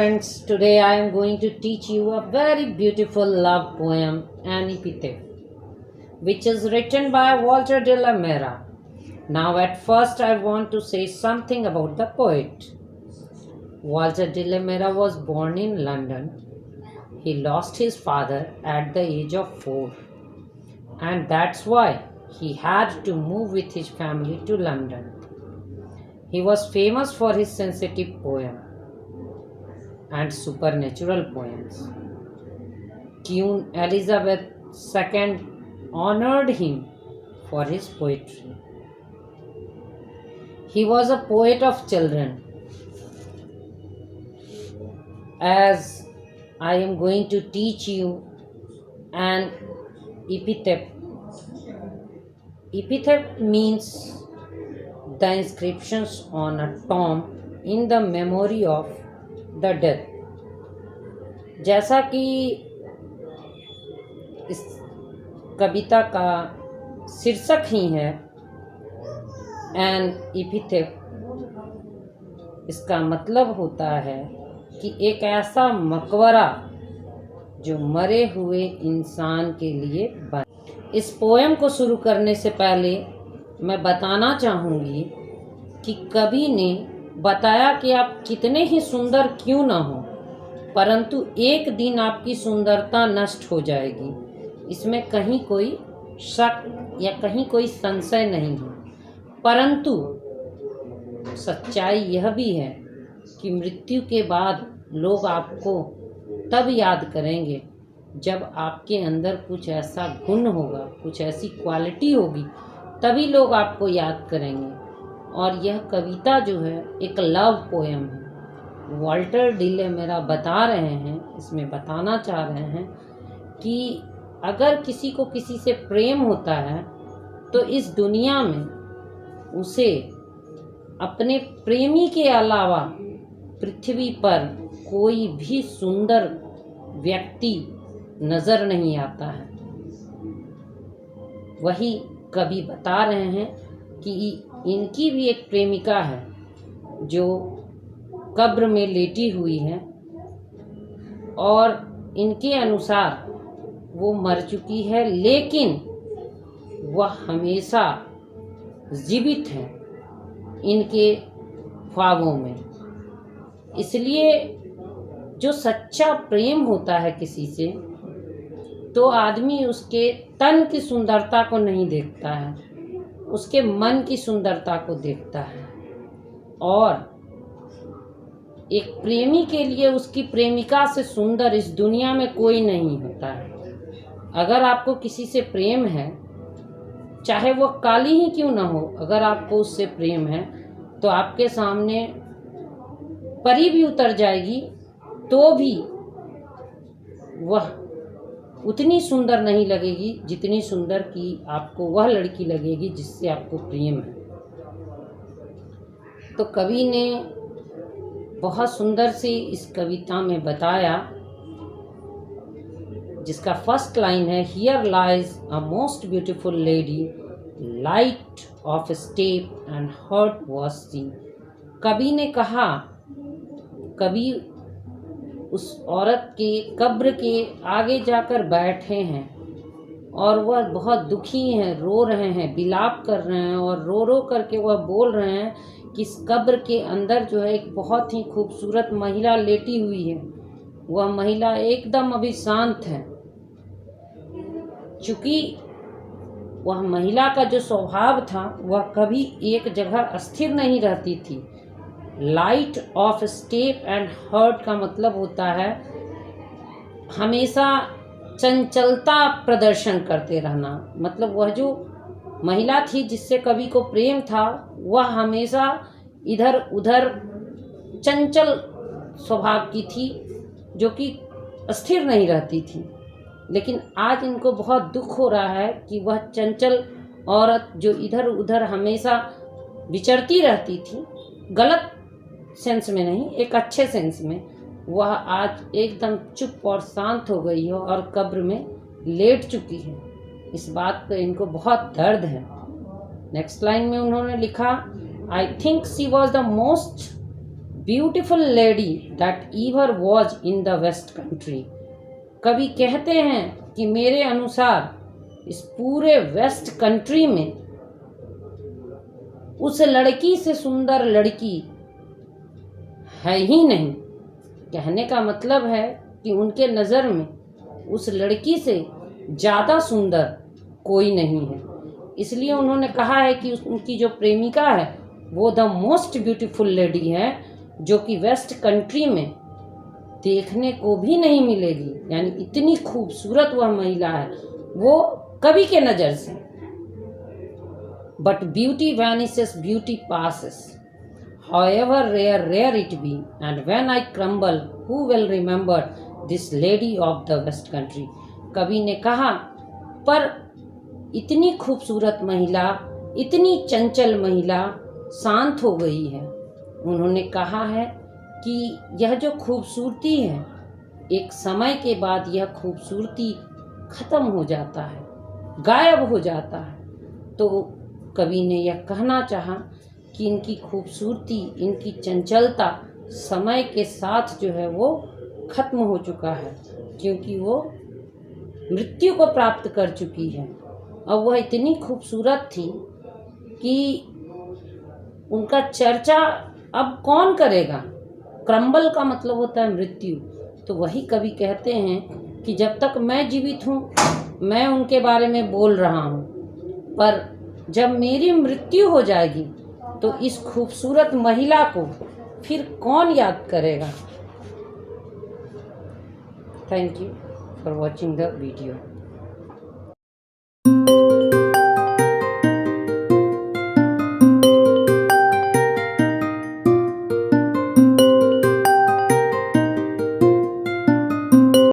friends, today I am going to teach you a very beautiful love poem, An Epitaph, which is written by Walter de la Mera. Now, at first, I want to say something about the poet. Walter de la Mera was born in London. He lost his father at the age of 4, and that's why he had to move with his family to London. He was famous for his sensitive poem and supernatural poems. Queen Elizabeth II honored him for his poetry. He was a poet of children. As I am going to teach you an epitaph. Epitaph means the inscriptions on a tomb in the memory of the dead. जैसा कि इस कविता का शीर्षक ही है N एपिथेप, इसका मतलब होता है कि एक ऐसा मकबरा जो मरे हुए इंसान के लिए बना। इस पोएम को शुरू करने से पहले मैं बताना चाहूँगी कि कवि ने बताया कि आप कितने ही सुंदर क्यों ना हो, परंतु एक दिन आपकी सुंदरता नष्ट हो जाएगी। इसमें कहीं कोई शक या कहीं कोई संशय नहीं है, परंतु सच्चाई यह भी है कि मृत्यु के बाद लोग आपको तब याद करेंगे जब आपके अंदर कुछ ऐसा गुण होगा, कुछ ऐसी क्वालिटी होगी, तभी लोग आपको याद करेंगे। और यह कविता जो है एक लव पोएम है। वॉल्टर डी ले मेरा बता रहे हैं, इसमें बताना चाह रहे हैं कि अगर किसी को किसी से प्रेम होता है तो इस दुनिया में उसे अपने प्रेमी के अलावा पृथ्वी पर कोई भी सुंदर व्यक्ति नज़र नहीं आता है। वही कवि बता रहे हैं कि इनकी भी एक प्रेमिका है जो कब्र में लेटी हुई है और इनके अनुसार वो मर चुकी है, लेकिन वह हमेशा जीवित है इनके ख्वाबों में। इसलिए जो सच्चा प्रेम होता है किसी से, तो आदमी उसके तन की सुंदरता को नहीं देखता है, उसके मन की सुंदरता को देखता है। और एक प्रेमी के लिए उसकी प्रेमिका से सुंदर इस दुनिया में कोई नहीं होता है। अगर आपको किसी से प्रेम है, चाहे वो काली ही क्यों ना हो, अगर आपको उससे प्रेम है तो आपके सामने परी भी उतर जाएगी तो भी वह उतनी सुंदर नहीं लगेगी जितनी सुंदर कि आपको वह लड़की लगेगी जिससे आपको प्रेम है। तो कवि ने बहुत सुंदर से इस कविता में बताया, जिसका फर्स्ट लाइन है, here lies a most beautiful lady, light of step and heart was seen. कवि ने कहा, कवि उस औरत के कब्र के आगे जाकर बैठे हैं और वह बहुत दुखी हैं, रो रहे हैं, विलाप कर रहे हैं और रो रो करके वह बोल रहे हैं कि इस कब्र के अंदर जो है एक बहुत ही खूबसूरत महिला लेटी हुई है। वह महिला एकदम अभी शांत है, चूँकि वह महिला का जो स्वभाव था वह कभी एक जगह स्थिर नहीं रहती थी। Light of step and heart का मतलब होता है हमेशा चंचलता प्रदर्शन करते रहना। मतलब वह जो महिला थी जिससे कवि को प्रेम था, वह हमेशा इधर उधर चंचल स्वभाव की थी, जो कि स्थिर नहीं रहती थी। लेकिन आज इनको बहुत दुख हो रहा है कि वह चंचल औरत जो इधर उधर हमेशा विचरती रहती थी, गलत सेंस में नहीं, एक अच्छे सेंस में, वह आज एकदम चुप और शांत हो गई है और कब्र में लेट चुकी है। इस बात पर इनको बहुत दर्द है। नेक्स्ट लाइन में उन्होंने लिखा, I think she was the most beautiful lady that ever was in the west country. कवि कहते हैं कि मेरे अनुसार इस पूरे वेस्ट कंट्री में उस लड़की से सुंदर लड़की है ही नहीं। कहने का मतलब है कि उनके नज़र में उस लड़की से ज़्यादा सुंदर कोई नहीं है। इसलिए उन्होंने कहा है कि उनकी जो प्रेमिका है वो द मोस्ट ब्यूटीफुल लेडी है, जो कि वेस्ट कंट्री में देखने को भी नहीं मिलेगी। यानी इतनी खूबसूरत वह महिला है वो कवि के नज़र से। But beauty vanishes, beauty passes, however rare it be, and when I crumble, who will remember this lady of the west country? कवि ने कहा, पर इतनी खूबसूरत महिला, इतनी चंचल महिला शांत हो गई है। उन्होंने कहा है कि यह जो खूबसूरती है, एक समय के बाद यह खूबसूरती खत्म हो जाता है, गायब हो जाता है। तो कवि ने यह कहना चाहा कि इनकी खूबसूरती, इनकी चंचलता समय के साथ जो है वो खत्म हो चुका है, क्योंकि वो मृत्यु को प्राप्त कर चुकी है। और वह इतनी खूबसूरत थी कि उनका चर्चा अब कौन करेगा। क्रम्बल का मतलब होता है मृत्यु। तो वही कवि कहते हैं कि जब तक मैं जीवित हूँ मैं उनके बारे में बोल रहा हूँ, पर जब मेरी मृत्यु हो जाएगी तो इस खूबसूरत महिला को फिर कौन याद करेगा। Thank you for watching the video.